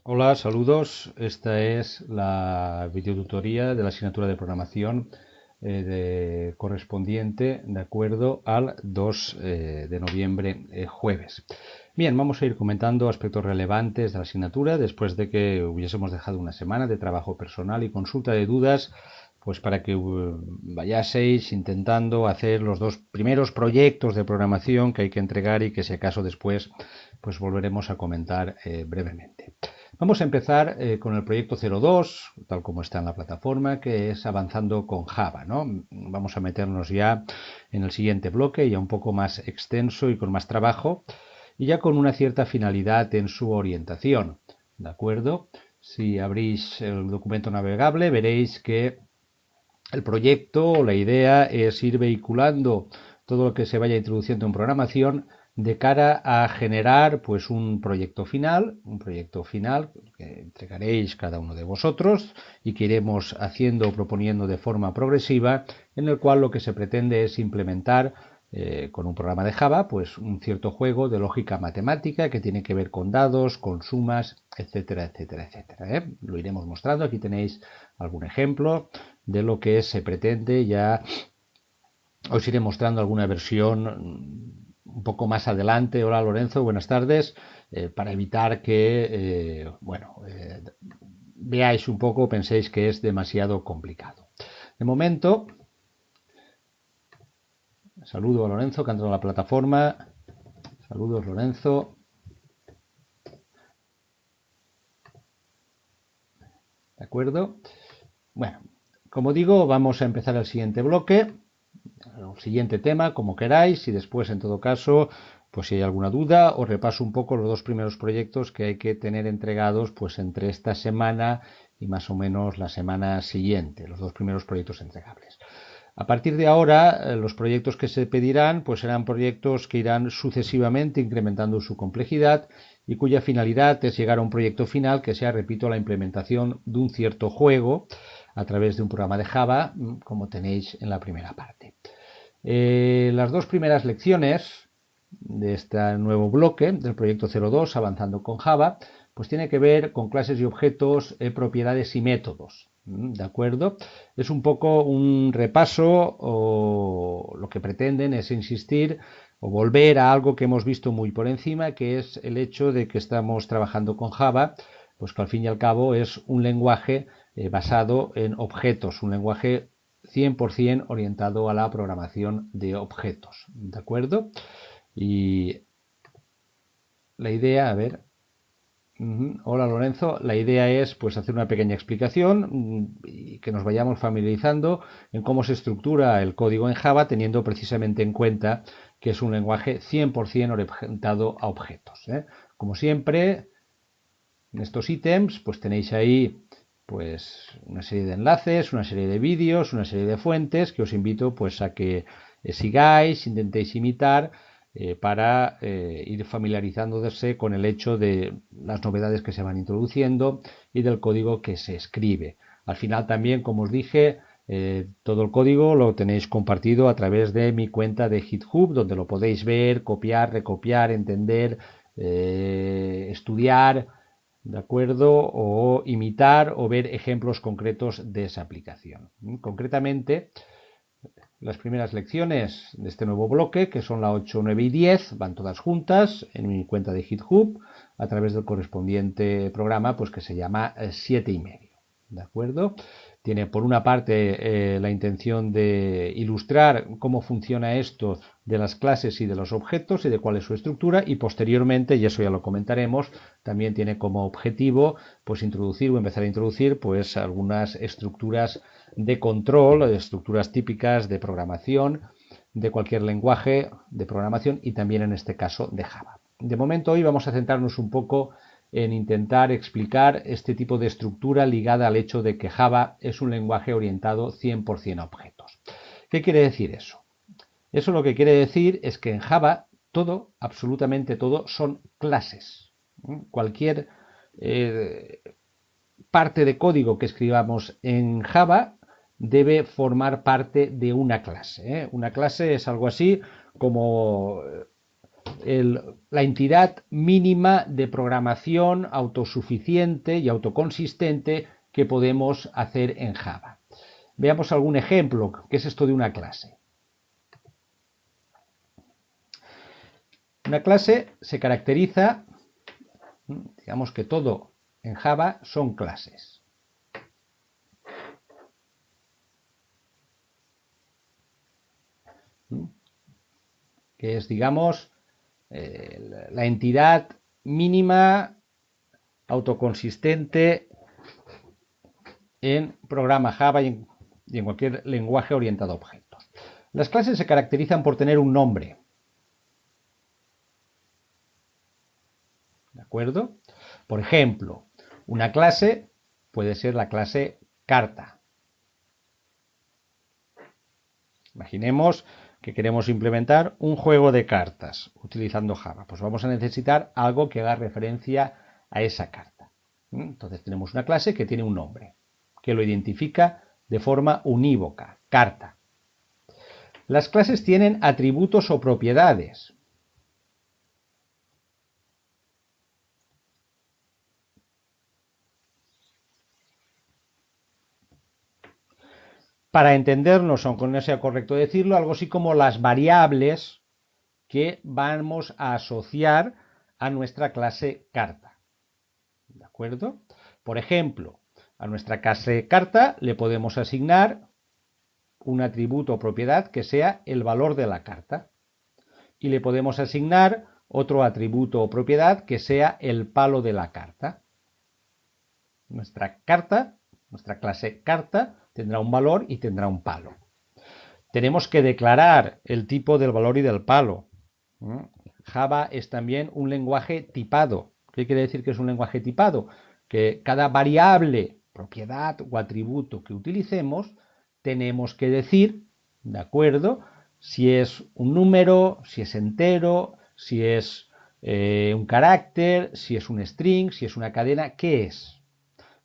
Hola, saludos. Esta es la videotutoría de la asignatura de programación correspondiente de acuerdo al 2 de noviembre, jueves. Bien, vamos a ir comentando aspectos relevantes de la asignatura después de que hubiésemos dejado una semana de trabajo personal y consulta de dudas, pues para que vayaseis intentando hacer los dos primeros proyectos de programación que hay que entregar y que si acaso después pues volveremos a comentar brevemente. Vamos a empezar con el proyecto 02, tal como está en la plataforma, que es avanzando con Java, ¿no? Vamos a meternos ya en el siguiente bloque, ya un poco más extenso y con más trabajo, y ya con una cierta finalidad en su orientación, ¿de acuerdo? Si abrís el documento navegable, veréis que el proyecto o la idea es ir vehiculando todo lo que se vaya introduciendo en programación de cara a generar pues un proyecto final que entregaréis cada uno de vosotros y que iremos haciendo o proponiendo de forma progresiva, en el cual lo que se pretende es implementar con un programa de Java pues un cierto juego de lógica matemática que tiene que ver con dados, con sumas, etcétera, etcétera, etcétera. Lo iremos mostrando. Aquí tenéis algún ejemplo de lo que se pretende. Ya os iré mostrando alguna versión un poco más adelante. Hola Lorenzo, buenas tardes. Para evitar que, veáis un poco, penséis que es demasiado complicado. De momento, saludo a Lorenzo que ha entrado a la plataforma. Saludos Lorenzo. ¿De acuerdo? Bueno, como digo, vamos a empezar el siguiente bloque, el siguiente tema, como queráis, y después, en todo caso, pues si hay alguna duda, os repaso un poco los dos primeros proyectos que hay que tener entregados pues entre esta semana y más o menos la semana siguiente, los dos primeros proyectos entregables. A partir de ahora, los proyectos que se pedirán pues serán proyectos que irán sucesivamente incrementando su complejidad y cuya finalidad es llegar a un proyecto final que sea, repito, la implementación de un cierto juego a través de un programa de Java, como tenéis en la primera parte. Las dos primeras lecciones de este nuevo bloque del proyecto 02, avanzando con Java, pues tiene que ver con clases y objetos, propiedades y métodos. ¿De acuerdo? Es un poco un repaso, o lo que pretenden es insistir o volver a algo que hemos visto muy por encima, que es el hecho de que estamos trabajando con Java, pues que al fin y al cabo es un lenguaje basado en objetos, un lenguaje 100% orientado a la programación de objetos, ¿de acuerdo? Y la idea, a ver, hola Lorenzo, la idea es pues hacer una pequeña explicación y que nos vayamos familiarizando en cómo se estructura el código en Java, teniendo precisamente en cuenta que es un lenguaje 100% orientado a objetos. Como siempre, en estos ítems pues tenéis ahí pues una serie de enlaces, una serie de vídeos, una serie de fuentes que os invito pues a que sigáis, intentéis imitar para ir familiarizándose con el hecho de las novedades que se van introduciendo y del código que se escribe. Al final también, como os dije, todo el código lo tenéis compartido a través de mi cuenta de GitHub, donde lo podéis ver, copiar, recopiar, entender, estudiar, ¿de acuerdo? O imitar o ver ejemplos concretos de esa aplicación. Concretamente, las primeras lecciones de este nuevo bloque, que son la 8, 9 y 10, van todas juntas en mi cuenta de GitHub a través del correspondiente programa pues que se llama 7 y medio. ¿De acuerdo? Tiene por una parte la intención de ilustrar cómo funciona esto de las clases y de los objetos y de cuál es su estructura, y posteriormente, y eso ya lo comentaremos, también tiene como objetivo pues introducir o empezar a introducir pues algunas estructuras de control, estructuras típicas de programación de cualquier lenguaje de programación y también en este caso de Java. De momento hoy vamos a centrarnos un poco en intentar explicar este tipo de estructura ligada al hecho de que Java es un lenguaje orientado 100% a objetos. ¿Qué quiere decir eso? Eso lo que quiere decir es que en Java todo, absolutamente todo, son clases. Cualquier parte de código que escribamos en Java debe formar parte de una clase. Una clase es algo así como la entidad mínima de programación autosuficiente y autoconsistente que podemos hacer en Java. Veamos algún ejemplo. ¿Qué es esto de una clase? Una clase se caracteriza, digamos que todo en Java son clases. Que es, digamos, la entidad mínima autoconsistente en programa Java y en cualquier lenguaje orientado a objetos. Las clases se caracterizan por tener un nombre. ¿De acuerdo? Por ejemplo, una clase puede ser la clase carta. Imaginemos que queremos implementar un juego de cartas utilizando Java. Pues vamos a necesitar algo que haga referencia a esa carta. Entonces tenemos una clase que tiene un nombre, que lo identifica de forma unívoca, carta. Las clases tienen atributos o propiedades. Para entendernos, aunque no sea correcto decirlo, algo así como las variables que vamos a asociar a nuestra clase carta. ¿De acuerdo? Por ejemplo, a nuestra clase carta le podemos asignar un atributo o propiedad que sea el valor de la carta. Y le podemos asignar otro atributo o propiedad que sea el palo de la carta. Nuestra carta, nuestra clase carta, tendrá un valor y tendrá un palo. Tenemos que declarar el tipo del valor y del palo. Java es también un lenguaje tipado. ¿Qué quiere decir que es un lenguaje tipado? Que cada variable, propiedad o atributo que utilicemos, tenemos que decir, ¿de acuerdo?, si es un número, si es entero, si es un carácter, si es un string, si es una cadena, ¿qué es?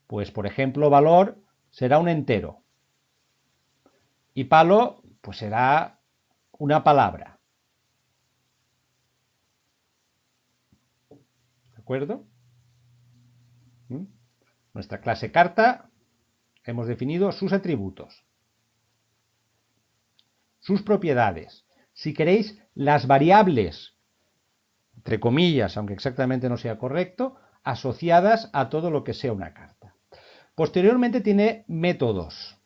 Pues, por ejemplo, valor será un entero. Y palo, pues será una palabra. ¿De acuerdo? Nuestra clase carta, hemos definido sus atributos, sus propiedades. Si queréis, las variables, entre comillas, aunque exactamente no sea correcto, asociadas a todo lo que sea una carta. Posteriormente tiene métodos.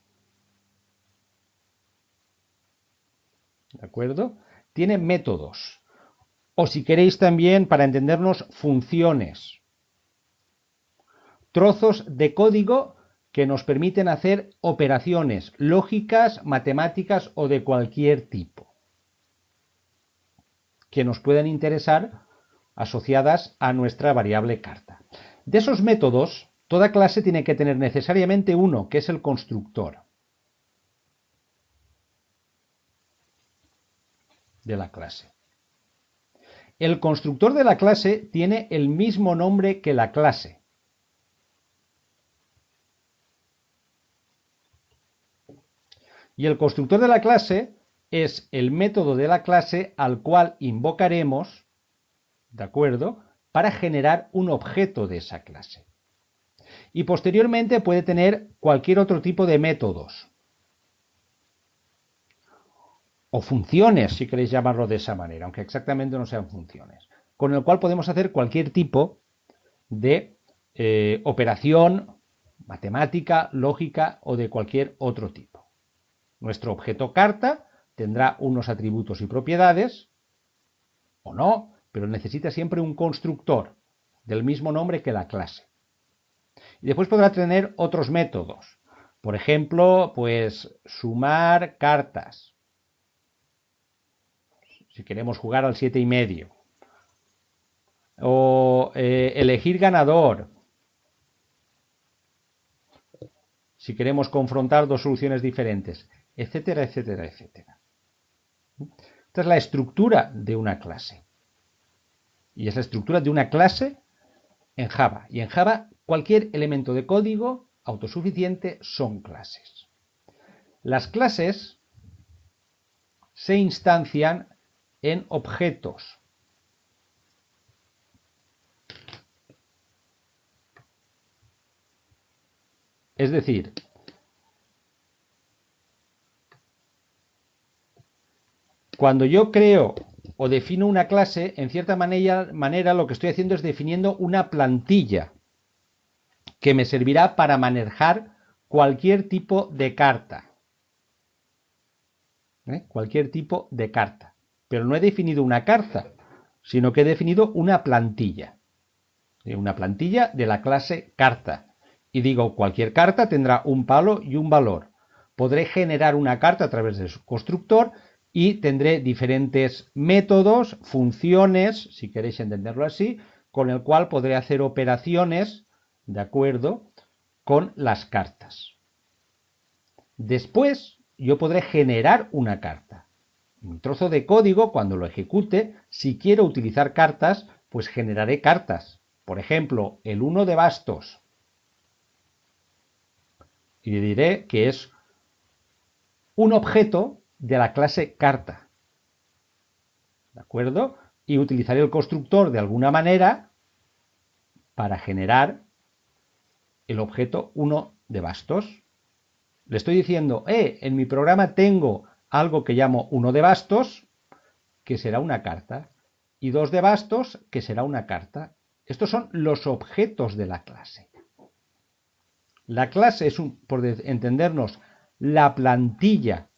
¿De acuerdo? Tiene métodos. O si queréis también, para entendernos, funciones. Trozos de código que nos permiten hacer operaciones lógicas, matemáticas o de cualquier tipo, que nos puedan interesar asociadas a nuestra variable carta. De esos métodos, toda clase tiene que tener necesariamente uno, que es el constructor de la clase. El constructor de la clase tiene el mismo nombre que la clase. Y el constructor de la clase es el método de la clase al cual invocaremos, ¿de acuerdo?, para generar un objeto de esa clase. Y posteriormente puede tener cualquier otro tipo de métodos. O funciones, si queréis llamarlo de esa manera, aunque exactamente no sean funciones, con el cual podemos hacer cualquier tipo de operación matemática, lógica o de cualquier otro tipo. Nuestro objeto carta tendrá unos atributos y propiedades, o no, pero necesita siempre un constructor del mismo nombre que la clase. Y después podrá tener otros métodos. Por ejemplo, pues sumar cartas. Si queremos jugar al 7,5. O elegir ganador. Si queremos confrontar dos soluciones diferentes, etcétera, etcétera, etcétera. Esta es la estructura de una clase. Y es la estructura de una clase en Java. Y en Java cualquier elemento de código autosuficiente son clases. Las clases se instancian en objetos. Es decir, cuando yo creo o defino una clase, en cierta manera lo que estoy haciendo es definiendo una plantilla que me servirá para manejar cualquier tipo de carta. Cualquier tipo de carta. Pero no he definido una carta, sino que he definido una plantilla. Una plantilla de la clase carta. Y digo, cualquier carta tendrá un palo y un valor. Podré generar una carta a través de su constructor y tendré diferentes métodos, funciones, si queréis entenderlo así, con el cual podré hacer operaciones, ¿de acuerdo?, con las cartas. Después, yo podré generar una carta. Un trozo de código, cuando lo ejecute, si quiero utilizar cartas, pues generaré cartas. Por ejemplo, el 1 de bastos. Y le diré que es un objeto de la clase carta. ¿De acuerdo? Y utilizaré el constructor de alguna manera para generar el objeto 1 de bastos. Le estoy diciendo, en mi programa tengo algo que llamo 1 de bastos, que será una carta, y 2 de bastos, que será una carta. Estos son los objetos de la clase. La clase es, por entendernos, la plantilla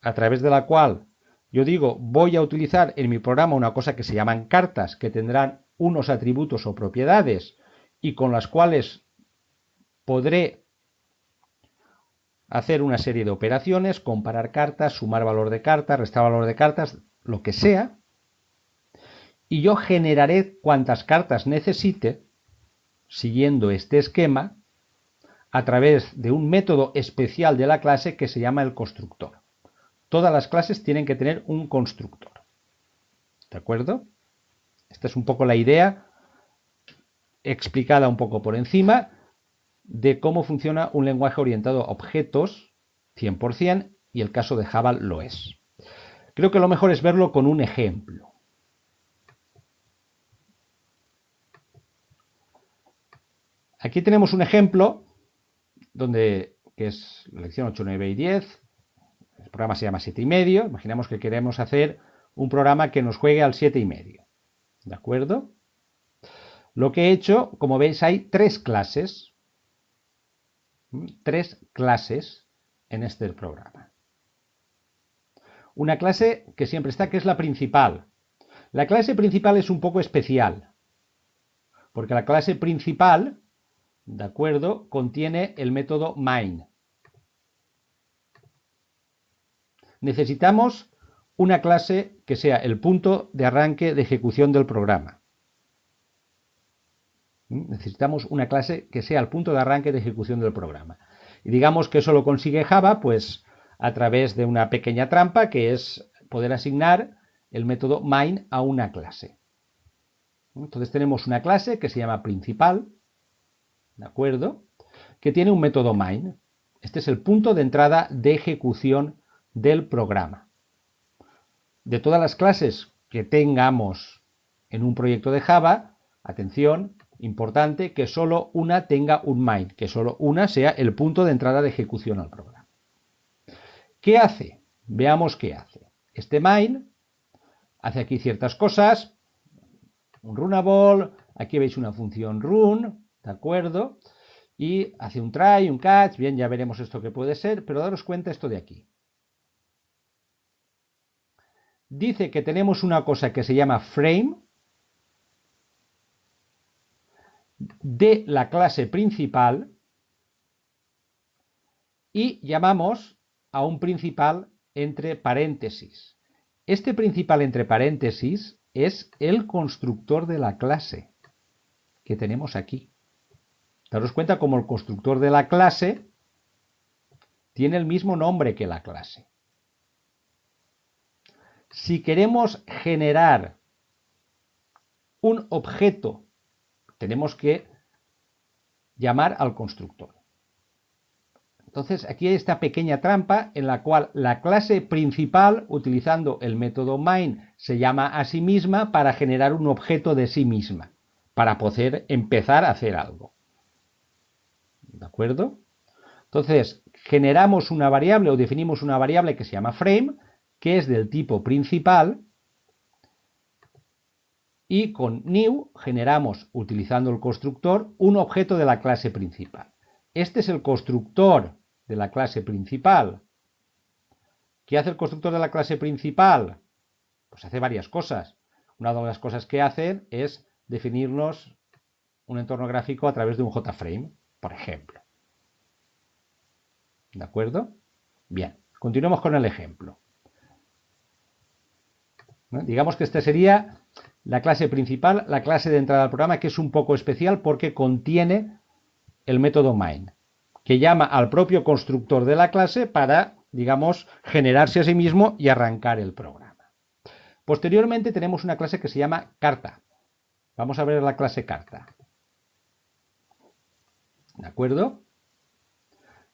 a través de la cual yo digo, voy a utilizar en mi programa una cosa que se llaman cartas, que tendrán unos atributos o propiedades y con las cuales podré hacer una serie de operaciones, comparar cartas, sumar valor de cartas, restar valor de cartas, lo que sea, y yo generaré cuantas cartas necesite siguiendo este esquema a través de un método especial de la clase que se llama el constructor. Todas las clases tienen que tener un constructor. ¿De acuerdo? Esta es un poco la idea explicada un poco por encima de cómo funciona un lenguaje orientado a objetos 100% y el caso de Java lo es. Creo que lo mejor es verlo con un ejemplo. Aquí tenemos un ejemplo que es la lección 8, 9 y 10. El programa se llama 7,5. Imaginemos que queremos hacer un programa que nos juegue al 7,5. ¿De acuerdo? Lo que he hecho, como veis, hay tres clases en este programa. Una clase que siempre está, que es la principal. La clase principal es un poco especial, porque la clase principal, ¿de acuerdo?, contiene el método main. Necesitamos una clase que sea el punto de arranque de ejecución del programa. Necesitamos una clase que sea el punto de arranque de ejecución del programa. Y digamos que eso lo consigue Java, pues a través de una pequeña trampa que es poder asignar el método main a una clase. Entonces tenemos una clase que se llama principal, ¿de acuerdo?, que tiene un método main. Este es el punto de entrada de ejecución del programa. De todas las clases que tengamos en un proyecto de Java, atención, importante, que solo una tenga un main, que solo una sea el punto de entrada de ejecución al programa. ¿Qué hace? Veamos qué hace. Este main hace aquí ciertas cosas, un runnable, aquí veis una función run, ¿de acuerdo? Y hace un try, un catch, bien, ya veremos esto que puede ser, pero daros cuenta esto de aquí. Dice que tenemos una cosa que se llama frame de la clase principal y llamamos a un principal entre paréntesis. Este principal entre paréntesis es el constructor de la clase que tenemos aquí. Daros cuenta como el constructor de la clase tiene el mismo nombre que la clase. Si queremos generar un objeto, tenemos que llamar al constructor. Entonces, aquí hay esta pequeña trampa en la cual la clase principal, utilizando el método main, se llama a sí misma para generar un objeto de sí misma, para poder empezar a hacer algo. ¿De acuerdo? Entonces, generamos una variable o definimos una variable que se llama frame, que es del tipo principal, y con new generamos, utilizando el constructor, un objeto de la clase principal. Este es el constructor de la clase principal. ¿Qué hace el constructor de la clase principal? Pues hace varias cosas. Una de las cosas que hacen es definirnos un entorno gráfico a través de un JFrame, por ejemplo. ¿De acuerdo? Bien, continuemos con el ejemplo. Digamos que esta sería la clase principal, la clase de entrada al programa, que es un poco especial porque contiene el método main, que llama al propio constructor de la clase para, digamos, generarse a sí mismo y arrancar el programa. Posteriormente tenemos una clase que se llama carta. Vamos a ver la clase carta. ¿De acuerdo?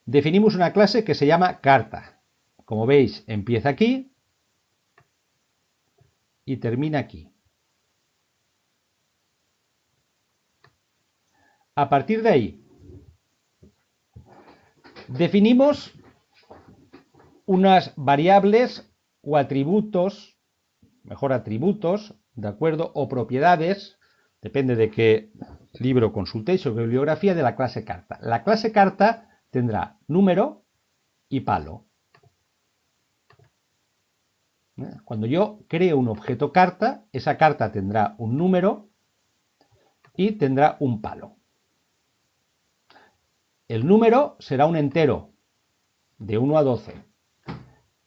Definimos una clase que se llama carta. Como veis, empieza aquí y termina aquí. A partir de ahí, definimos unas variables o atributos, mejor atributos, ¿de acuerdo? O propiedades, depende de qué libro consultéis o qué bibliografía, de la clase carta. La clase carta tendrá número y palo. Cuando yo creo un objeto carta, esa carta tendrá un número y tendrá un palo. El número será un entero, de 1 a 12.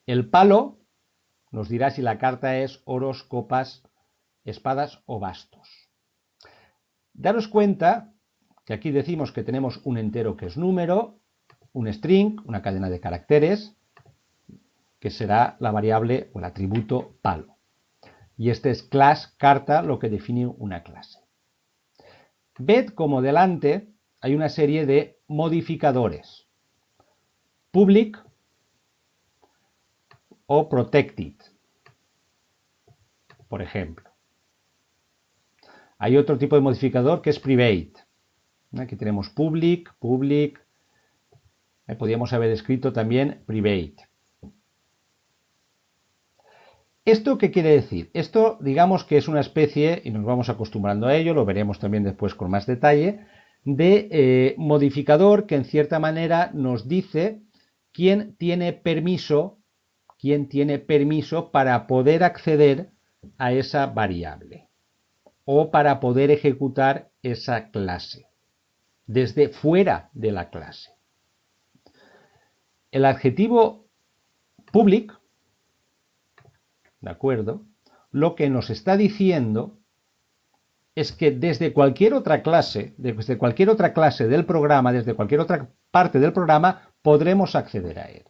El palo nos dirá si la carta es oros, copas, espadas o bastos. Daros cuenta que aquí decimos que tenemos un entero que es número, un string, una cadena de caracteres, que será la variable o el atributo palo. Y este es class carta, lo que define una clase. Ved como delante hay una serie de modificadores. Public o protected, por ejemplo. Hay otro tipo de modificador que es private. Aquí tenemos public. Podríamos haber escrito también private. ¿Esto qué quiere decir? Esto, digamos que es una especie, y nos vamos acostumbrando a ello, lo veremos también después con más detalle, de modificador que en cierta manera nos dice quién tiene permiso para poder acceder a esa variable o para poder ejecutar esa clase desde fuera de la clase. El adjetivo public, ¿de acuerdo? Lo que nos está diciendo es que desde cualquier otra clase del programa, desde cualquier otra parte del programa, podremos acceder a él.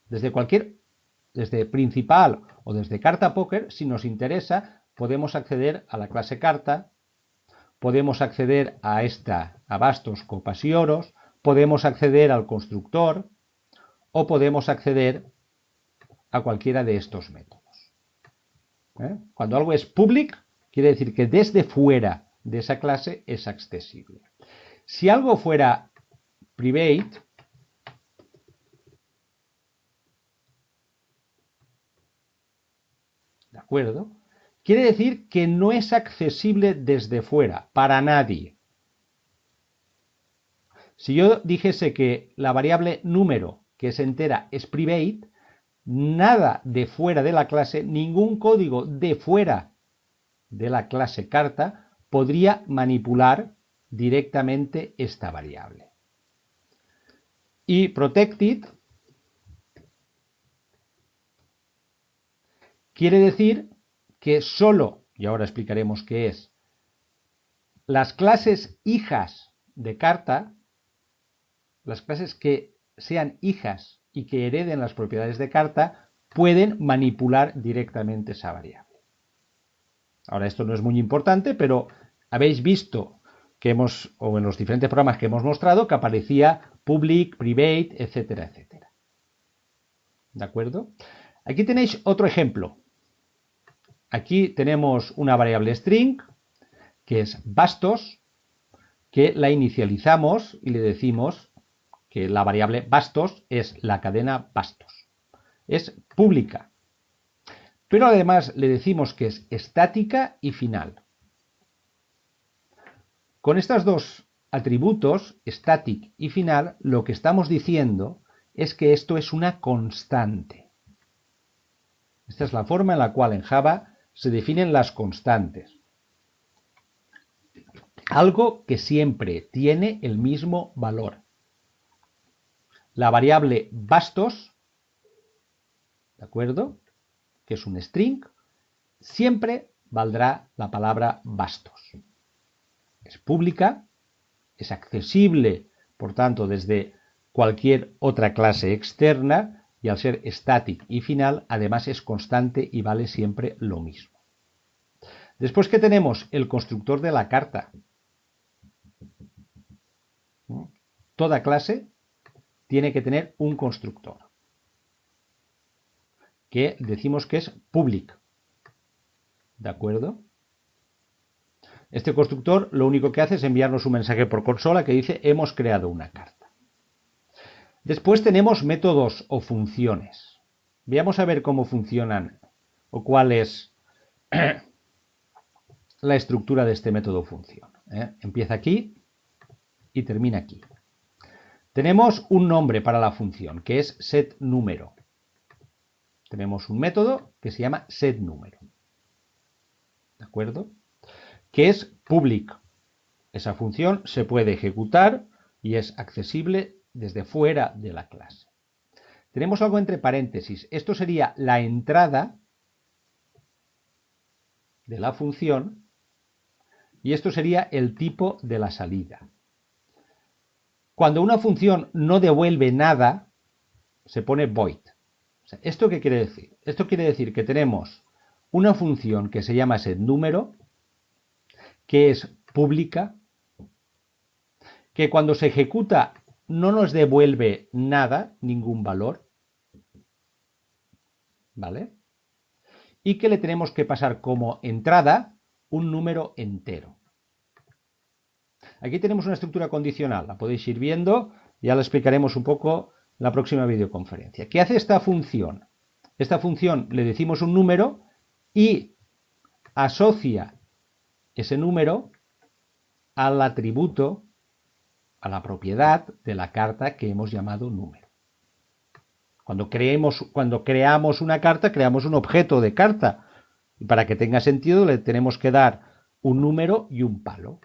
Desde principal o desde carta póker, si nos interesa, podemos acceder a la clase carta, podemos acceder a bastos, copas y oros, podemos acceder al constructor o podemos acceder a cualquiera de estos métodos. Cuando algo es public, quiere decir que desde fuera de esa clase es accesible. Si algo fuera private, ¿de acuerdo? Quiere decir que no es accesible desde fuera, para nadie. Si yo dijese que la variable número, que es entera, es private, nada de fuera de la clase, ningún código de fuera de la clase carta podría manipular directamente esta variable. Y protected quiere decir que solo, y ahora explicaremos qué es, las clases hijas de carta, las clases que sean hijas y que hereden las propiedades de carta, pueden manipular directamente esa variable. Ahora, esto no es muy importante, pero habéis visto que o en los diferentes programas que hemos mostrado, que aparecía public, private, etcétera, etcétera. ¿De acuerdo? Aquí tenéis otro ejemplo. Aquí tenemos una variable string, que es bastos, que la inicializamos y le decimos que la variable bastos es la cadena bastos. Es pública. Pero además le decimos que es estática y final. Con estos dos atributos, static y final, lo que estamos diciendo es que esto es una constante. Esta es la forma en la cual en Java se definen las constantes. Algo que siempre tiene el mismo valor. La variable bastos, ¿de acuerdo?, que es un string, siempre valdrá la palabra bastos. Es pública, es accesible, por tanto, desde cualquier otra clase externa, y al ser static y final, además es constante y vale siempre lo mismo. Después, ¿qué tenemos? El constructor de la carta. Toda clase tiene que tener un constructor, que decimos que es public. ¿De acuerdo? Este constructor lo único que hace es enviarnos un mensaje por consola que dice hemos creado una carta. Después tenemos métodos o funciones. Veamos a ver cómo funcionan o cuál es la estructura de este método o función. Empieza aquí y termina aquí. Tenemos un nombre para la función que es setNúmero. Tenemos un método que se llama setNúmero. ¿De acuerdo? Que es public. Esa función se puede ejecutar y es accesible desde fuera de la clase. Tenemos algo entre paréntesis. Esto sería la entrada de la función y esto sería el tipo de la salida. Cuando una función no devuelve nada, se pone void. O sea, ¿esto qué quiere decir? Esto quiere decir que tenemos una función que se llama setNúmero, que es pública, que cuando se ejecuta no nos devuelve nada, ningún valor, ¿vale? Y que le tenemos que pasar como entrada un número entero. Aquí tenemos una estructura condicional, la podéis ir viendo, ya la explicaremos un poco en la próxima videoconferencia. ¿Qué hace esta función? Esta función le decimos un número y asocia ese número al atributo, a la propiedad de la carta que hemos llamado número. Cuando creamos una carta, creamos un objeto de carta. Y para que tenga sentido, le tenemos que dar un número y un palo.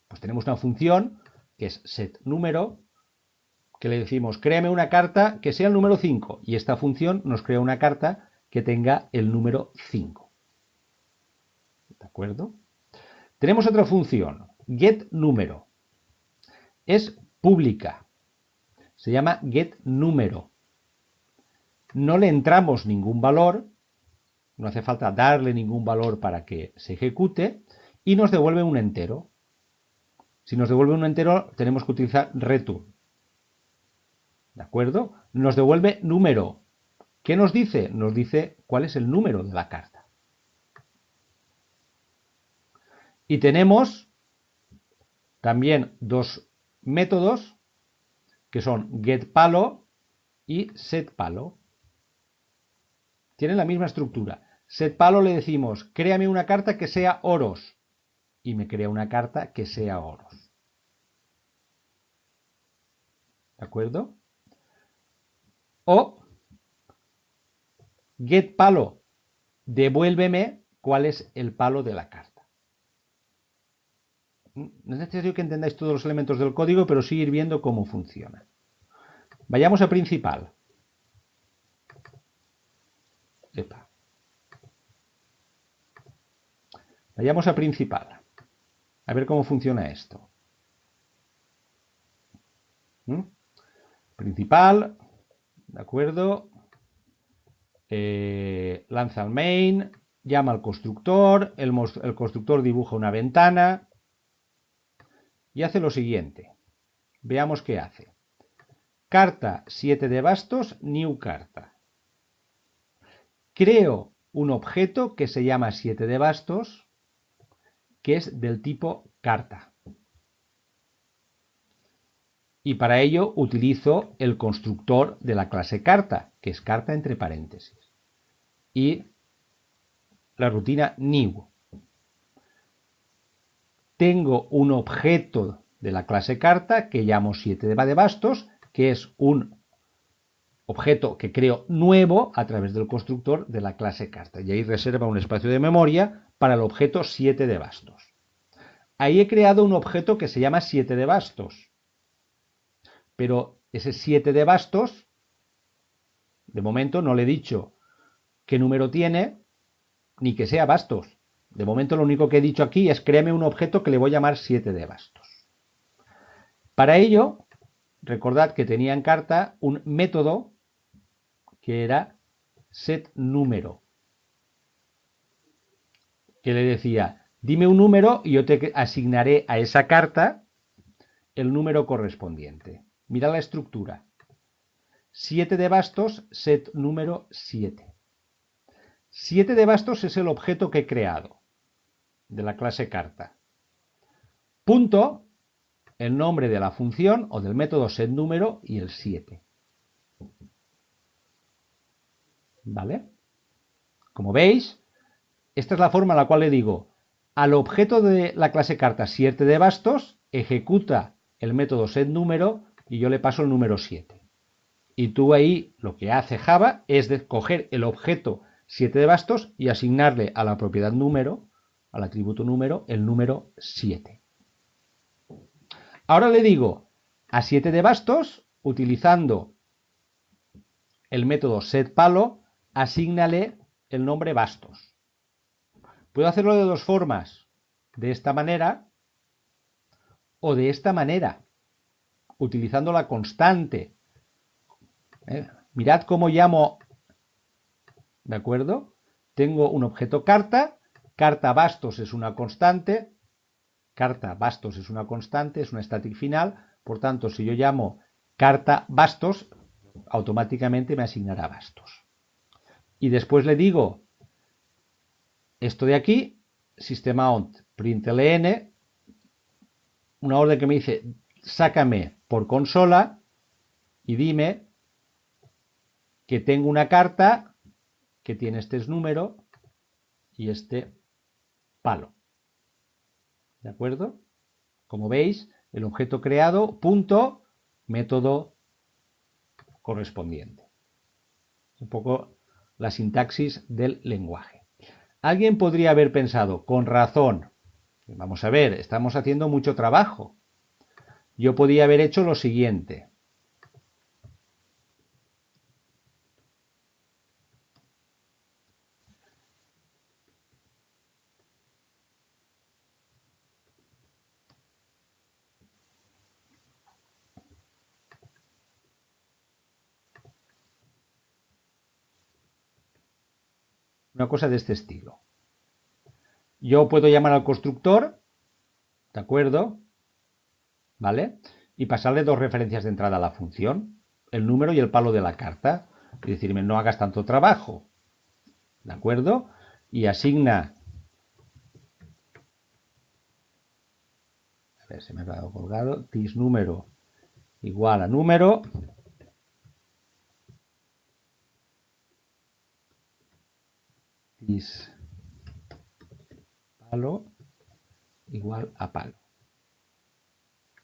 Pues tenemos una función que es setNúmero, que le decimos, créame una carta que sea el número 5. Y esta función nos crea una carta que tenga el número 5. ¿De acuerdo? Tenemos otra función, getNúmero. Es pública. Se llama getNúmero. No le entramos ningún valor, no hace falta darle ningún valor para que se ejecute, y nos devuelve un entero. Si nos devuelve un entero, tenemos que utilizar return. ¿De acuerdo? Nos devuelve número. ¿Qué nos dice? Nos dice cuál es el número de la carta. Y tenemos también dos métodos que son getPalo y setPalo. Tienen la misma estructura. SetPalo le decimos, créame una carta que sea oros. Y me crea una carta que sea oros. ¿De acuerdo? O getPalo, devuélveme cuál es el palo de la carta. No es necesario que entendáis todos los elementos del código, pero sí ir viendo cómo funciona. Vayamos a principal. Epa. Vayamos a principal. A ver cómo funciona esto. Principal, ¿de acuerdo? Lanza al main, llama al constructor, el constructor dibuja una ventana y hace lo siguiente. Veamos qué hace. Carta 7 de bastos, new carta. Creo un objeto que se llama 7 de bastos, que es del tipo carta. Y para ello utilizo el constructor de la clase carta, que es carta entre paréntesis. Y la rutina new. Tengo un objeto de la clase carta que llamo 7 de bastos, que es un objeto que creo nuevo a través del constructor de la clase carta. Y ahí reserva un espacio de memoria para el objeto 7 de bastos. Ahí he creado un objeto que se llama 7 de bastos. Pero ese 7 de bastos, de momento no le he dicho qué número tiene, ni que sea bastos. De momento lo único que he dicho aquí es créame un objeto que le voy a llamar 7 de bastos. Para ello, recordad que tenía en carta un método que era setNúmero, que le decía, dime un número y yo te asignaré a esa carta el número correspondiente. Mira la estructura. 7 de bastos, setNúmero 7. 7 de bastos es el objeto que he creado de la clase carta. Punto, el nombre de la función o del método setNúmero y el 7. ¿Vale? Como veis, esta es la forma en la cual le digo al objeto de la clase carta 7 de bastos, ejecuta el método setNúmero y yo le paso el número 7. Y tú ahí lo que hace Java es coger el objeto 7 de bastos y asignarle a la propiedad número, al atributo número, el número 7. Ahora le digo a 7 de bastos, utilizando el método setPalo, asígnale el nombre bastos. Puedo hacerlo de dos formas, de esta manera o de esta manera, utilizando la constante. Mirad cómo llamo, ¿de acuerdo? Tengo un objeto carta, carta bastos es una constante, es una static final, por tanto, si yo llamo carta bastos, automáticamente me asignará bastos. Y después le digo esto de aquí, system.out println, una orden que me dice sácame por consola y dime que tengo una carta que tiene este número y este palo. ¿De acuerdo? Como veis, el objeto creado, punto, método correspondiente. Un poco la sintaxis del lenguaje. Alguien podría haber pensado, con razón, vamos a ver, estamos haciendo mucho trabajo. Yo podía haber hecho lo siguiente. Una cosa de este estilo. Yo puedo llamar al constructor, ¿de acuerdo? ¿Vale? Y pasarle dos referencias de entrada a la función, el número y el palo de la carta. Y decirme, no hagas tanto trabajo. ¿De acuerdo? Y asigna... A ver, se me ha quedado colgado. ThisNúmero igual a número. ThisPalo igual a palo.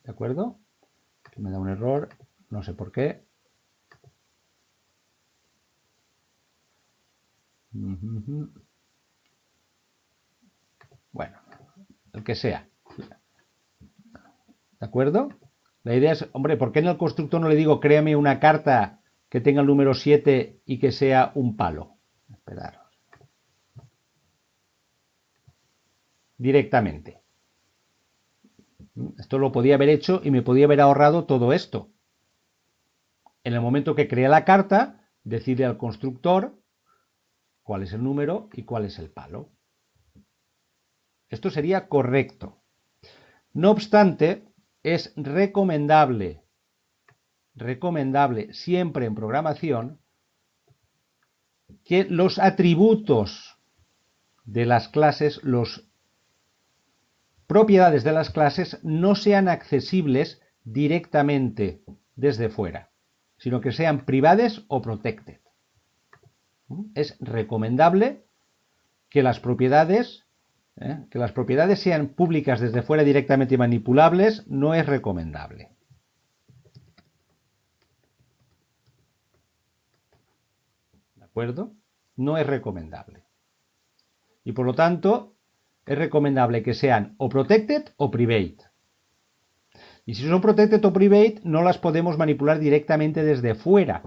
¿De acuerdo? Que me da un error, no sé por qué. Bueno, el que sea. ¿De acuerdo? La idea es, hombre, ¿por qué en el constructor no le digo créame una carta que tenga el número 7 y que sea un palo? Esperaros. Directamente. Esto lo podía haber hecho y me podía haber ahorrado todo esto. En el momento que crea la carta, decide al constructor cuál es el número y cuál es el palo. Esto sería correcto. No obstante, es recomendable siempre en programación que los atributos de las clases, las propiedades de las clases no sean accesibles directamente desde fuera, sino que sean privades o protected. Es recomendable que las propiedades sean públicas desde fuera directamente y manipulables, no es recomendable. ¿De acuerdo? No es recomendable. Y por lo tanto, es recomendable que sean o protected o private. Y si son protected o private, no las podemos manipular directamente desde fuera.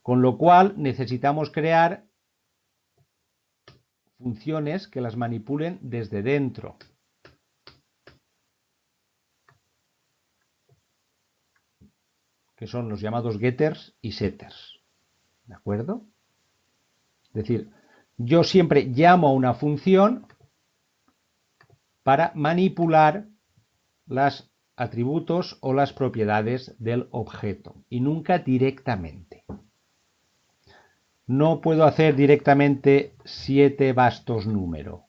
Con lo cual, necesitamos crear funciones que las manipulen desde dentro. Que son los llamados getters y setters. ¿De acuerdo? Es decir, yo siempre llamo a una función para manipular los atributos o las propiedades del objeto y nunca directamente. No puedo hacer directamente 7 bastos número.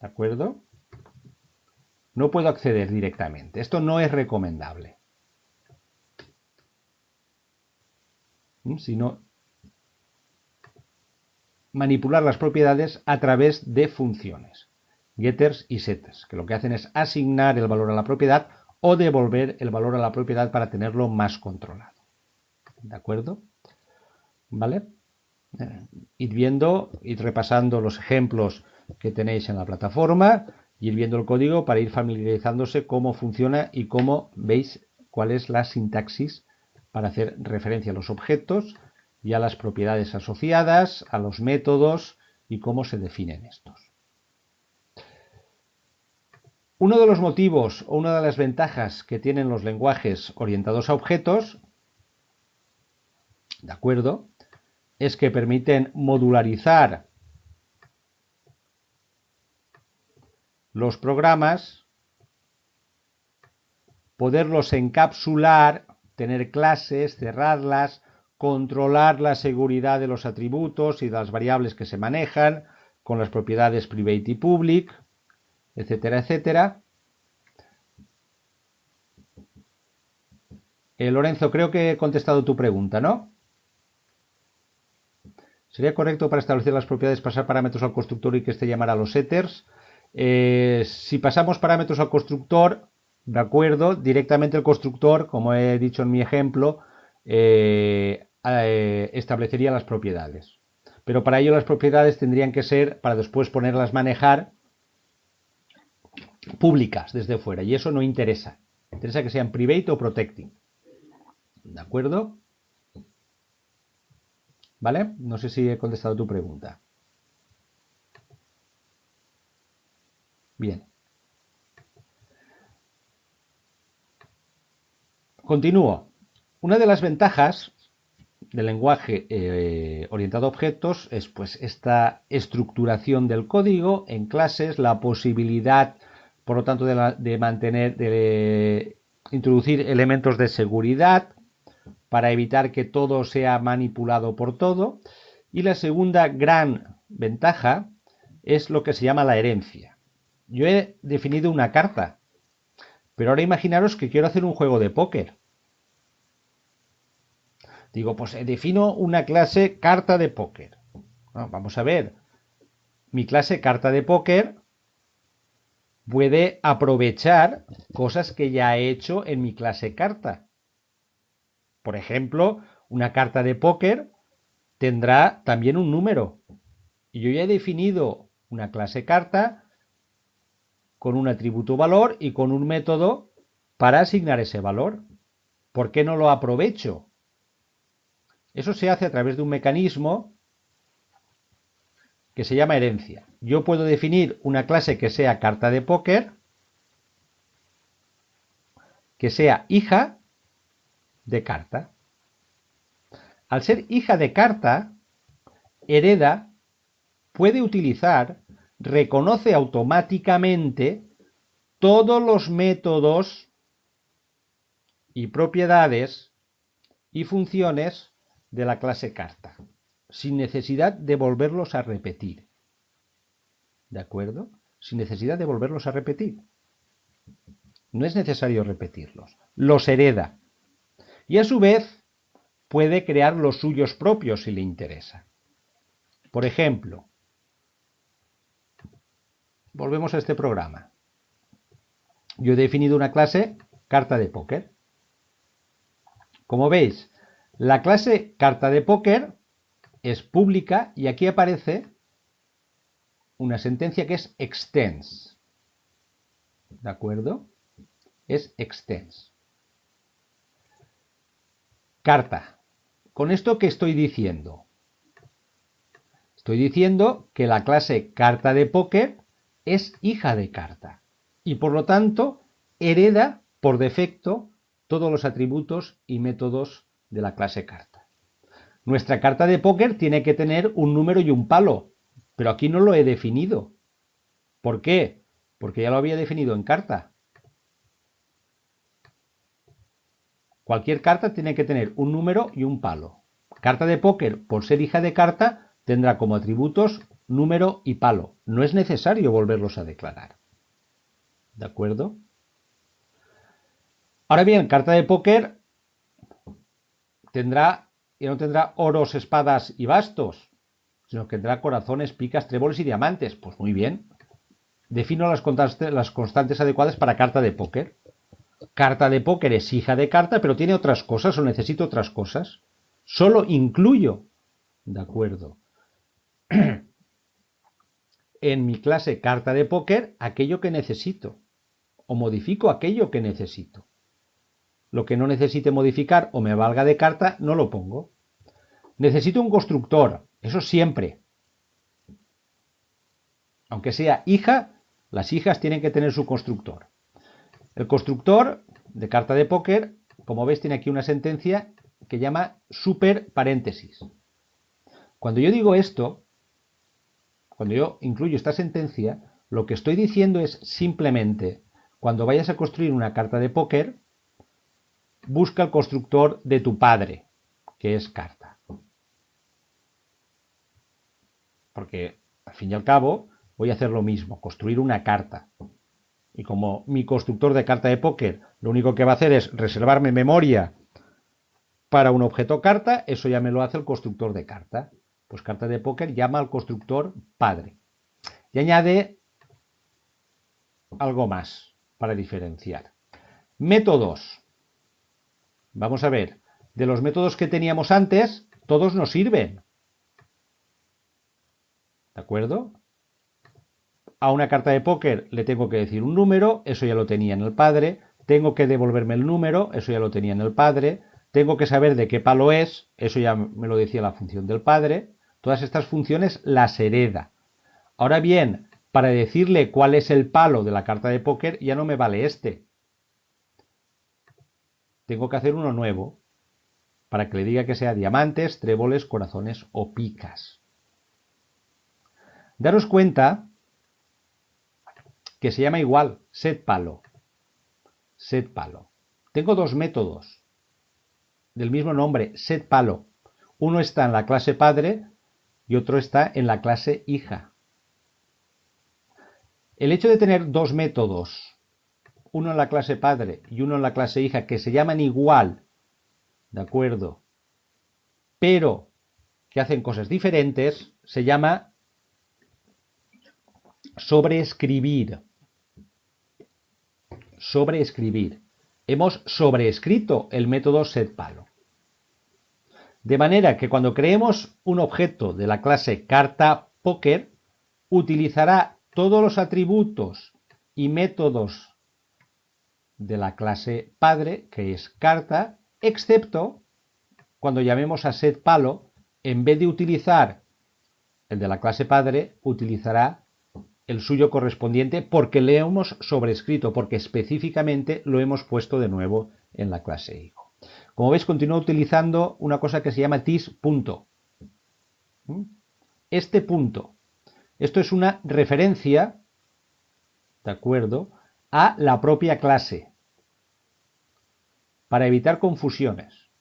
¿De acuerdo? No puedo acceder directamente. Esto no es recomendable. Sino manipular las propiedades a través de funciones, getters y setters, que lo que hacen es asignar el valor a la propiedad o devolver el valor a la propiedad para tenerlo más controlado. ¿De acuerdo? ¿Vale? Ir repasando los ejemplos que tenéis en la plataforma, ir viendo el código para ir familiarizándose cómo funciona y cómo veis cuál es la sintaxis para hacer referencia a los objetos y a las propiedades asociadas, a los métodos y cómo se definen estos. Uno de los motivos o una de las ventajas que tienen los lenguajes orientados a objetos, ¿de acuerdo?, es que permiten modularizar los programas, poderlos encapsular, tener clases, cerrarlas, controlar la seguridad de los atributos y de las variables que se manejan con las propiedades private y public, etcétera, etcétera. Lorenzo, creo que he contestado tu pregunta, ¿no? ¿Sería correcto para establecer las propiedades pasar parámetros al constructor y que éste llamara a los setters? Si pasamos parámetros al constructor, de acuerdo, directamente el constructor, como he dicho en mi ejemplo, establecería las propiedades. Pero para ello las propiedades tendrían que ser, para después ponerlas a manejar, públicas desde fuera. Y eso no interesa. Interesa que sean private o protecting. ¿De acuerdo? ¿Vale? No sé si he contestado tu pregunta. Bien. Continúo. Una de las ventajas del lenguaje orientado a objetos es pues esta estructuración del código en clases, la posibilidad, por lo tanto, de introducir elementos de seguridad para evitar que todo sea manipulado por todo. Y la segunda gran ventaja es lo que se llama la herencia. Yo he definido una carta, pero ahora imaginaros que quiero hacer un juego de póker. Digo, pues defino una clase carta de póker. Bueno, vamos a ver. Mi clase carta de póker puede aprovechar cosas que ya he hecho en mi clase carta. Por ejemplo, una carta de póker tendrá también un número. Y yo ya he definido una clase carta con un atributo valor y con un método para asignar ese valor. ¿Por qué no lo aprovecho? Eso se hace a través de un mecanismo que se llama herencia. Yo puedo definir una clase que sea carta de póker, que sea hija de carta. Al ser hija de carta, hereda, puede utilizar, reconoce automáticamente todos los métodos y propiedades y funciones de la clase carta, sin necesidad de volverlos a repetir. ¿De acuerdo? sin necesidad de volverlos a repetir. No es necesario repetirlos. Los hereda. Y a su vez puede crear los suyos propios si le interesa. Por ejemplo, volvemos a este programa. Yo he definido una clase carta de póker. Como veis, la clase carta de póker es pública y aquí aparece una sentencia que es extends. ¿De acuerdo? Es extends. Carta. ¿Con esto qué estoy diciendo? Estoy diciendo que la clase carta de póker es hija de carta y por lo tanto hereda por defecto todos los atributos y métodos de la clase carta. Nuestra carta de póker tiene que tener un número y un palo, pero aquí no lo he definido. ¿Por qué? Porque ya lo había definido en carta. Cualquier carta tiene que tener un número y un palo. Carta de póker, por ser hija de carta, tendrá como atributos número y palo. No es necesario volverlos a declarar. ¿De acuerdo? Ahora bien, carta de póker no tendrá oros, espadas y bastos, sino que tendrá corazones, picas, tréboles y diamantes. Pues muy bien. Defino las constantes adecuadas para carta de póker. Carta de póker es hija de carta, pero tiene otras cosas o necesito otras cosas. Solo incluyo, de acuerdo, en mi clase carta de póker aquello que necesito o modifico aquello que necesito. Lo que no necesite modificar o me valga de carta no lo pongo. Necesito un constructor, eso siempre. Aunque sea hija, las hijas tienen que tener su constructor. El constructor de carta de póker, como veis, tiene aquí una sentencia que llama super paréntesis. Cuando yo digo esto, cuando yo incluyo esta sentencia, lo que estoy diciendo es simplemente, cuando vayas a construir una carta de póker, busca el constructor de tu padre, que es carta. Porque, al fin y al cabo, voy a hacer lo mismo, construir una carta. Y como mi constructor de carta de póker lo único que va a hacer es reservarme memoria para un objeto carta, eso ya me lo hace el constructor de carta. Pues carta de póker llama al constructor padre. Y añade algo más para diferenciar. Métodos. Vamos a ver, de los métodos que teníamos antes, todos nos sirven. ¿De acuerdo? A una carta de póker le tengo que decir un número, eso ya lo tenía en el padre. Tengo que devolverme el número, eso ya lo tenía en el padre. Tengo que saber de qué palo es, eso ya me lo decía la función del padre. Todas estas funciones las hereda. Ahora bien, para decirle cuál es el palo de la carta de póker ya no me vale este. Tengo que hacer uno nuevo para que le diga que sea diamantes, tréboles, corazones o picas. Daros cuenta que se llama igual setPalo. setPalo. Tengo dos métodos del mismo nombre, setPalo. Uno está en la clase padre y otro está en la clase hija. El hecho de tener dos métodos, uno en la clase padre y uno en la clase hija, que se llaman igual, ¿de acuerdo? Pero que hacen cosas diferentes, se llama sobreescribir. Sobreescribir. Hemos sobreescrito el método setPalo. De manera que cuando creemos un objeto de la clase carta póker, utilizará todos los atributos y métodos de la clase padre, que es carta, excepto cuando llamemos a setPalo, en vez de utilizar el de la clase padre, utilizará el suyo correspondiente porque le hemos sobrescrito, porque específicamente lo hemos puesto de nuevo en la clase hijo. Como veis, continúo utilizando una cosa que se llama this.punto. Este punto. Esto es una referencia, ¿de acuerdo?, a la propia clase, para evitar confusiones.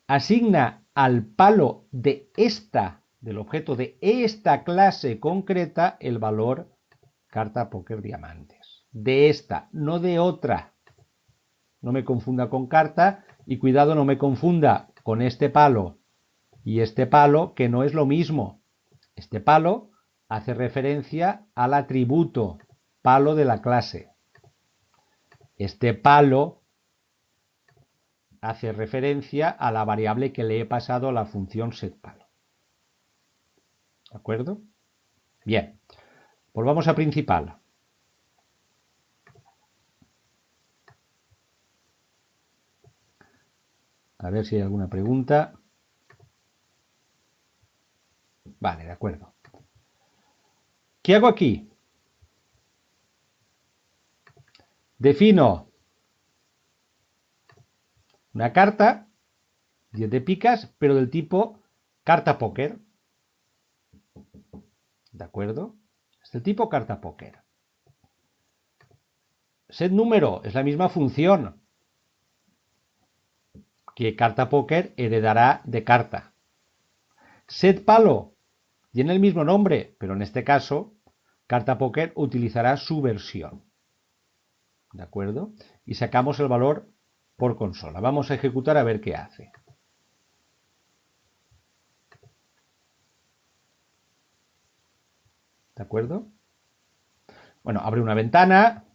Asigna al palo de esta del objeto de esta clase concreta el valor carta póker diamantes. De esta, no de otra. No me confunda con carta y cuidado, no me confunda con este palo y este palo, que no es lo mismo. Este palo hace referencia al atributo, palo de la clase. Este palo hace referencia a la variable que le he pasado a la función setPalo. ¿De acuerdo? Bien, volvamos a principal. A ver si hay alguna pregunta. Vale, de acuerdo. ¿Qué hago aquí? Defino una carta, 10 de picas, pero del tipo carta póker. ¿De acuerdo? Es del tipo carta póker. Set número es la misma función que carta póker heredará de carta. Set palo tiene el mismo nombre, pero en este caso carta póker utilizará su versión. ¿De acuerdo? Y sacamos el valor por consola. Vamos a ejecutar a ver qué hace. ¿De acuerdo? Bueno, abre una ventana,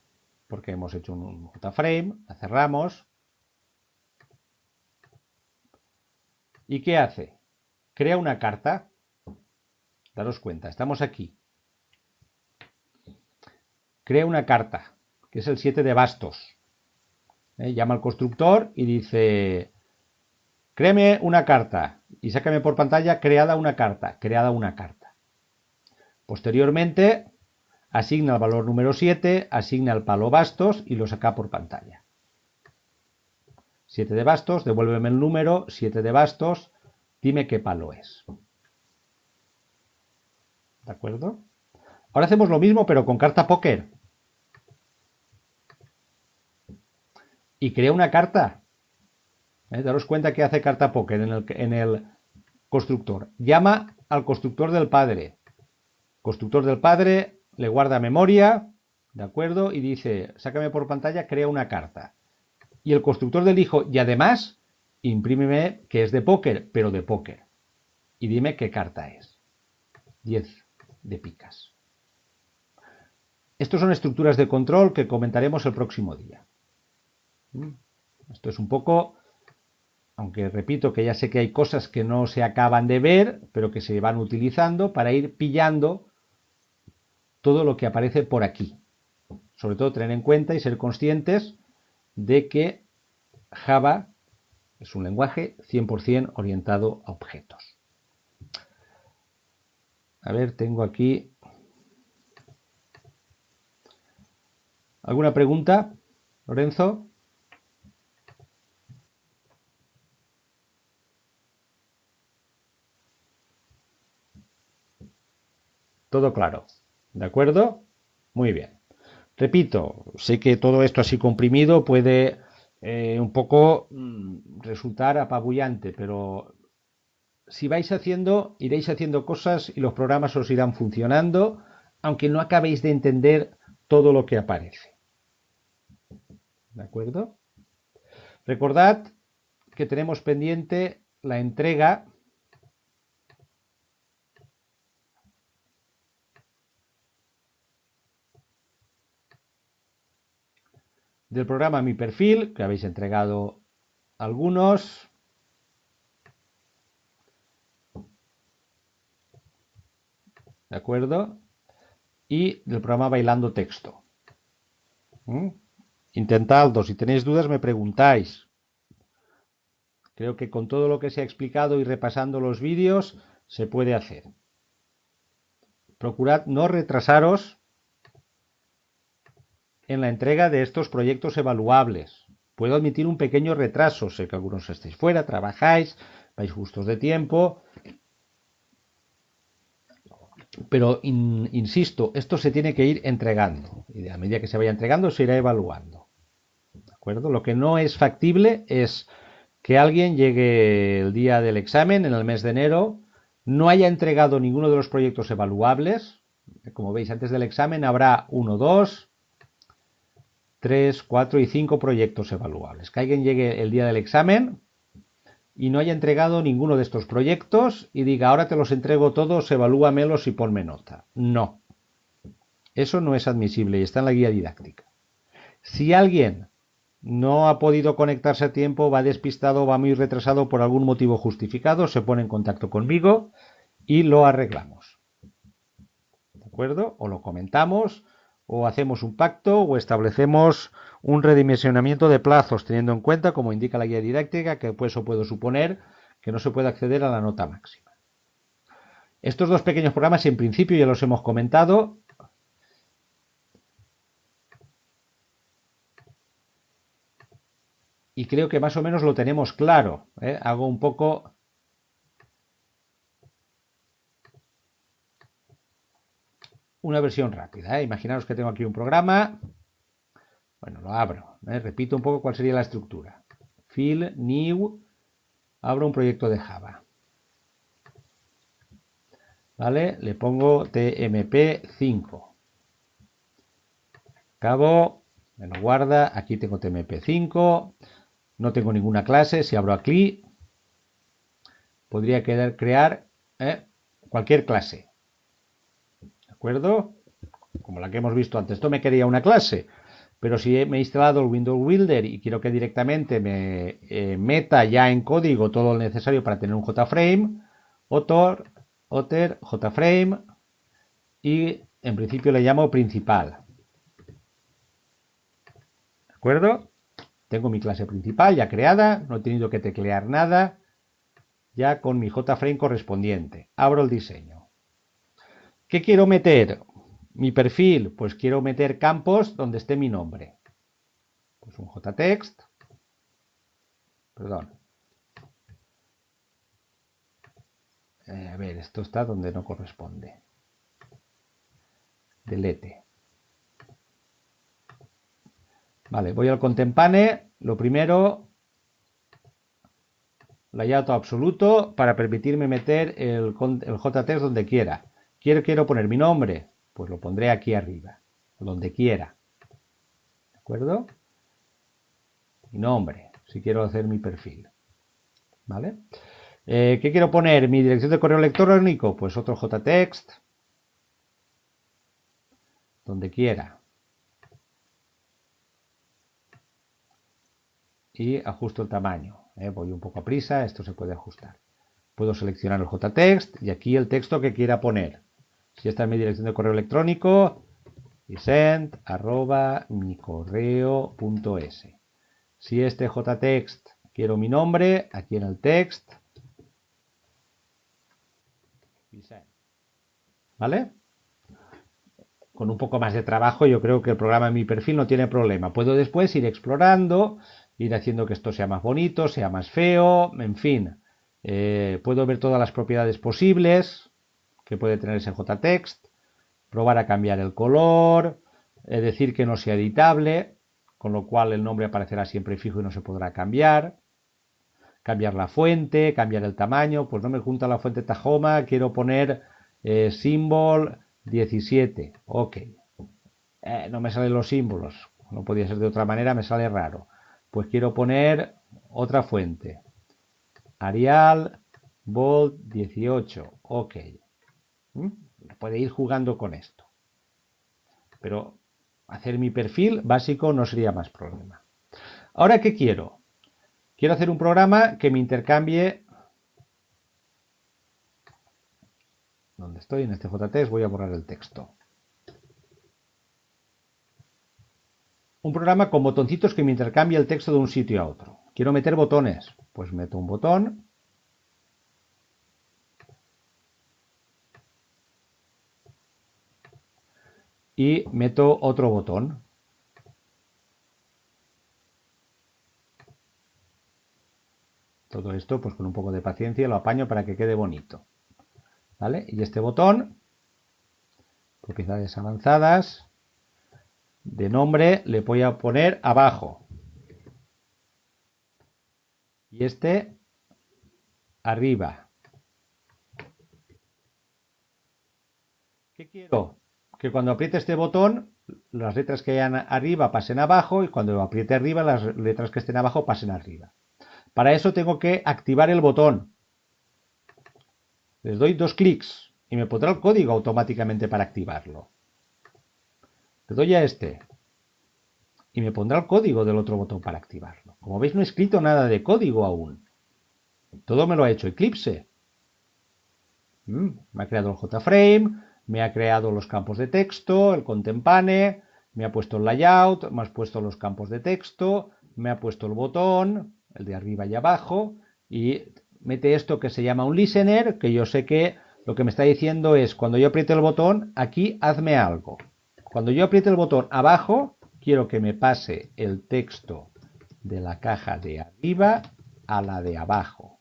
porque hemos hecho un JFrame, la cerramos. ¿Y qué hace? Crea una carta. Daros cuenta, estamos aquí. Crea una carta, que es el 7 de bastos. Llama al constructor y dice, créame una carta y sácame por pantalla creada una carta. Posteriormente, asigna el valor número 7, asigna el palo bastos y lo saca por pantalla. 7 de bastos, devuélveme el número, 7 de bastos, dime qué palo es. ¿De acuerdo? Ahora hacemos lo mismo pero con carta póker. Y crea una carta. Daros cuenta que hace carta póker en el constructor. Llama al constructor del padre. Constructor del padre le guarda memoria, ¿de acuerdo? Y dice, sácame por pantalla, crea una carta. Y el constructor del hijo, y además, imprímeme que es de póker, pero de póker. Y dime qué carta es. 10 de picas. Estas son estructuras de control que comentaremos el próximo día. Esto es un poco, aunque repito que ya sé que hay cosas que no se acaban de ver, pero que se van utilizando para ir pillando todo lo que aparece por aquí. Sobre todo tener en cuenta y ser conscientes de que Java es un lenguaje 100% orientado a objetos. A ver, tengo aquí ¿alguna pregunta, Lorenzo? Todo claro, ¿de acuerdo? Muy bien. Repito, sé que todo esto así comprimido puede un poco resultar apabullante, pero si vais haciendo, iréis haciendo cosas y los programas os irán funcionando, aunque no acabéis de entender todo lo que aparece. ¿De acuerdo? Recordad que tenemos pendiente la entrega del programa Mi Perfil, que habéis entregado algunos. ¿De acuerdo? Y del programa Bailando Texto. Intentadlo, si tenéis dudas me preguntáis. Creo que con todo lo que se ha explicado y repasando los vídeos se puede hacer. Procurad no retrasaros en la entrega de estos proyectos evaluables. Puedo admitir un pequeño retraso, sé que algunos estáis fuera, trabajáis, vais justos de tiempo, pero insisto, esto se tiene que ir entregando y a medida que se vaya entregando se irá evaluando. ¿De acuerdo? Lo que no es factible es que alguien llegue el día del examen, en el mes de enero, no haya entregado ninguno de los proyectos evaluables. Como veis, antes del examen habrá 1, 2, 3, 4 y 5 proyectos evaluables. Que alguien llegue el día del examen y no haya entregado ninguno de estos proyectos y diga, ahora te los entrego todos, evalúamelos y ponme nota. No. Eso no es admisible y está en la guía didáctica. Si alguien no ha podido conectarse a tiempo, va despistado, va muy retrasado por algún motivo justificado, se pone en contacto conmigo y lo arreglamos. ¿De acuerdo? O lo comentamos, o hacemos un pacto, o establecemos un redimensionamiento de plazos, teniendo en cuenta, como indica la guía didáctica, que pues eso puedo suponer que no se puede acceder a la nota máxima. Estos dos pequeños programas, en principio, ya los hemos comentado. Y creo que más o menos lo tenemos claro. Hago un poco... una versión rápida. Imaginaros que tengo aquí un programa. Bueno, lo abro. Repito un poco cuál sería la estructura. File, New. Abro un proyecto de Java. ¿Vale? Le pongo TMP5. Acabo. Me lo guarda. Aquí tengo TMP5. No tengo ninguna clase. Si abro aquí, podría crear cualquier clase. ¿De acuerdo? Como la que hemos visto antes. Esto me quería una clase. Pero si me he instalado el Windows Builder y quiero que directamente me meta ya en código todo lo necesario para tener un JFrame, Otter, JFrame, y en principio le llamo principal. ¿De acuerdo? Tengo mi clase principal ya creada, no he tenido que teclear nada, ya con mi JFrame correspondiente. Abro el diseño. ¿Qué quiero meter? Mi perfil, pues quiero meter campos donde esté mi nombre. Pues un JText. Perdón. A ver, esto está donde no corresponde. Delete. Vale, voy al Contempane. Lo primero, layout absoluto para permitirme meter el JText donde quiera. Quiero poner mi nombre, pues lo pondré aquí arriba, donde quiera. ¿De acuerdo? Mi nombre, si quiero hacer mi perfil. ¿Vale? ¿Qué quiero poner? Mi dirección de correo electrónico, pues otro JText, donde quiera. Y ajusto el tamaño. Voy un poco a prisa, esto se puede ajustar. Puedo seleccionar el JText y aquí el texto que quiera poner. Si esta es mi dirección de correo electrónico, vicent@micorreo.es. Si este JText quiero mi nombre, aquí en el text, Vicent. ¿Vale? Con un poco más de trabajo yo creo que el programa en mi perfil no tiene problema. Puedo después ir explorando, ir haciendo que esto sea más bonito, sea más feo, en fin. Puedo ver todas las propiedades posibles que puede tener ese JText, probar a cambiar el color, decir que no sea editable, con lo cual el nombre aparecerá siempre fijo y no se podrá cambiar la fuente, cambiar el tamaño, pues no me junta la fuente Tahoma, quiero poner symbol 17, ok. No me salen los símbolos, no podía ser de otra manera, me sale raro. Pues quiero poner otra fuente, Arial Bold 18, ok. Puede ir jugando con esto. Pero hacer mi perfil básico no sería más problema. Ahora, ¿qué quiero? Quiero hacer un programa que me intercambie. Donde estoy en este JText voy a borrar el texto. Un programa con botoncitos que me intercambie el texto de un sitio a otro. Quiero meter botones. Pues meto un botón. Y meto otro botón. Todo esto, pues con un poco de paciencia, lo apaño para que quede bonito. ¿Vale? Y este botón, propiedades avanzadas, de nombre, le voy a poner abajo. Y este, arriba. ¿Qué quiero? Que cuando apriete este botón, las letras que hayan arriba pasen abajo y cuando apriete arriba, las letras que estén abajo pasen arriba. Para eso tengo que activar el botón. Les doy 2 clics y me pondrá el código automáticamente para activarlo. Le doy a este y me pondrá el código del otro botón para activarlo. Como veis, no he escrito nada de código aún. Todo me lo ha hecho Eclipse. Me ha creado el JFrame, me ha creado los campos de texto, el Content Pane, me ha puesto el layout, me ha puesto los campos de texto, me ha puesto el botón, el de arriba y abajo, y mete esto que se llama un listener, que yo sé que lo que me está diciendo es, cuando yo apriete el botón, aquí hazme algo. Cuando yo apriete el botón abajo, quiero que me pase el texto de la caja de arriba a la de abajo.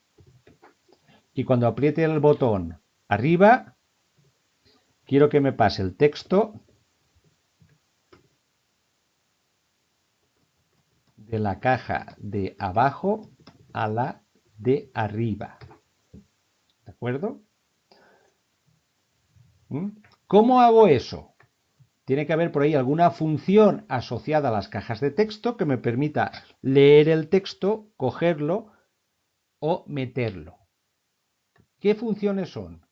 Y cuando apriete el botón arriba, quiero que me pase el texto de la caja de abajo a la de arriba. ¿De acuerdo? ¿Cómo hago eso? Tiene que haber por ahí alguna función asociada a las cajas de texto que me permita leer el texto, cogerlo o meterlo. ¿Qué funciones son?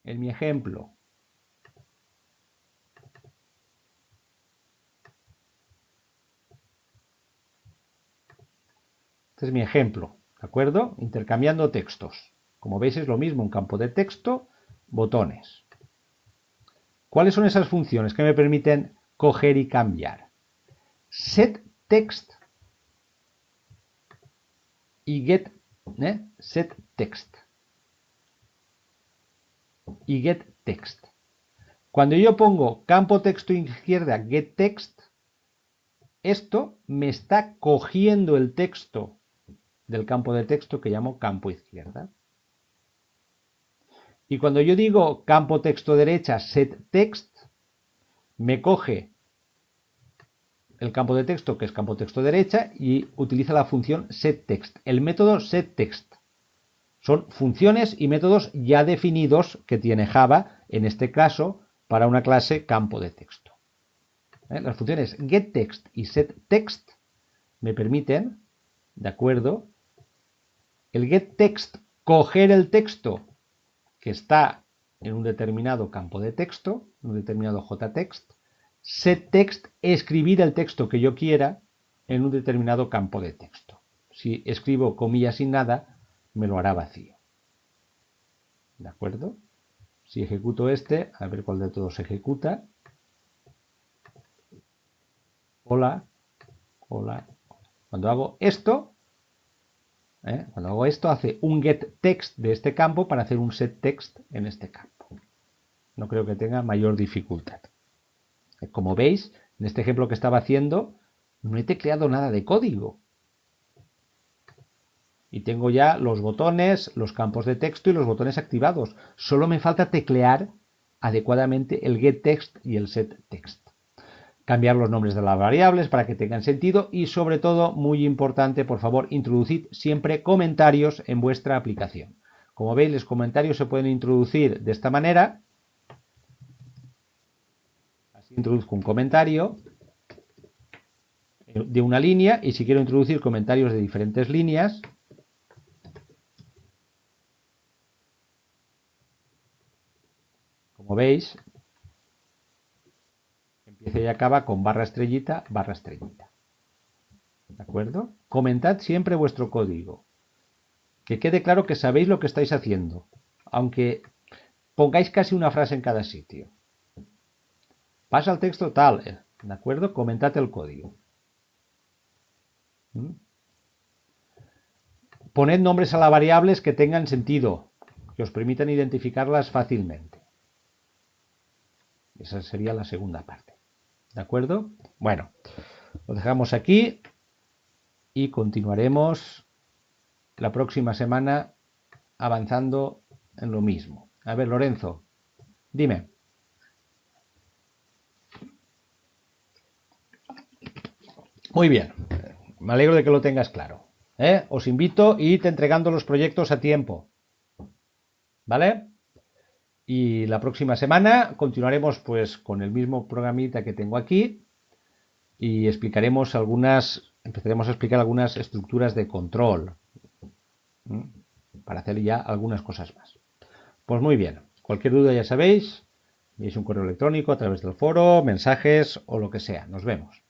En mi ejemplo, este es mi ejemplo, ¿de acuerdo? Intercambiando textos. Como veis es lo mismo, un campo de texto, botones. ¿Cuáles son esas funciones que me permiten coger y cambiar? setText y setText y getText. Cuando yo pongo campo texto izquierda getText, esto me está cogiendo el texto del campo de texto que llamo campo izquierda. Y cuando yo digo campo texto derecha setText, me coge el campo de texto que es campo texto derecha y utiliza la función setText, el método setText. Son funciones y métodos ya definidos que tiene Java, en este caso, para una clase campo de texto. Las funciones getText y setText me permiten, de acuerdo, el getText coger el texto que está en un determinado campo de texto, en un determinado JText, setText escribir el texto que yo quiera en un determinado campo de texto. Si escribo comillas sin nada, me lo hará vacío. ¿De acuerdo? Si ejecuto este, a ver cuál de todos se ejecuta. Hola, hola. Cuando hago esto, hace un getText de este campo para hacer un setText en este campo. No creo que tenga mayor dificultad. Como veis, en este ejemplo que estaba haciendo, no he tecleado nada de código. Y tengo ya los botones, los campos de texto y los botones activados. Solo me falta teclear adecuadamente el getText y el setText. Cambiar los nombres de las variables para que tengan sentido y, sobre todo, muy importante, por favor, introducid siempre comentarios en vuestra aplicación. Como veis, los comentarios se pueden introducir de esta manera. Así introduzco un comentario de una línea y si quiero introducir comentarios de diferentes líneas, como veis, empieza y acaba con barra estrellita, barra estrellita. ¿De acuerdo? Comentad siempre vuestro código. Que quede claro que sabéis lo que estáis haciendo, aunque pongáis casi una frase en cada sitio. Pasa el texto tal, ¿de acuerdo? Comentad el código. Poned nombres a las variables que tengan sentido, que os permitan identificarlas fácilmente. Esa sería la segunda parte. ¿De acuerdo? Bueno, lo dejamos aquí y continuaremos la próxima semana avanzando en lo mismo. A ver, Lorenzo, dime. Muy bien, me alegro de que lo tengas claro. Os invito a ir entregando los proyectos a tiempo. ¿Vale? Y la próxima semana continuaremos pues con el mismo programita que tengo aquí y empezaremos a explicar algunas estructuras de control, ¿m? Para hacer ya algunas cosas más. Pues muy bien, cualquier duda ya sabéis, enviáis un correo electrónico a través del foro, mensajes o lo que sea. Nos vemos.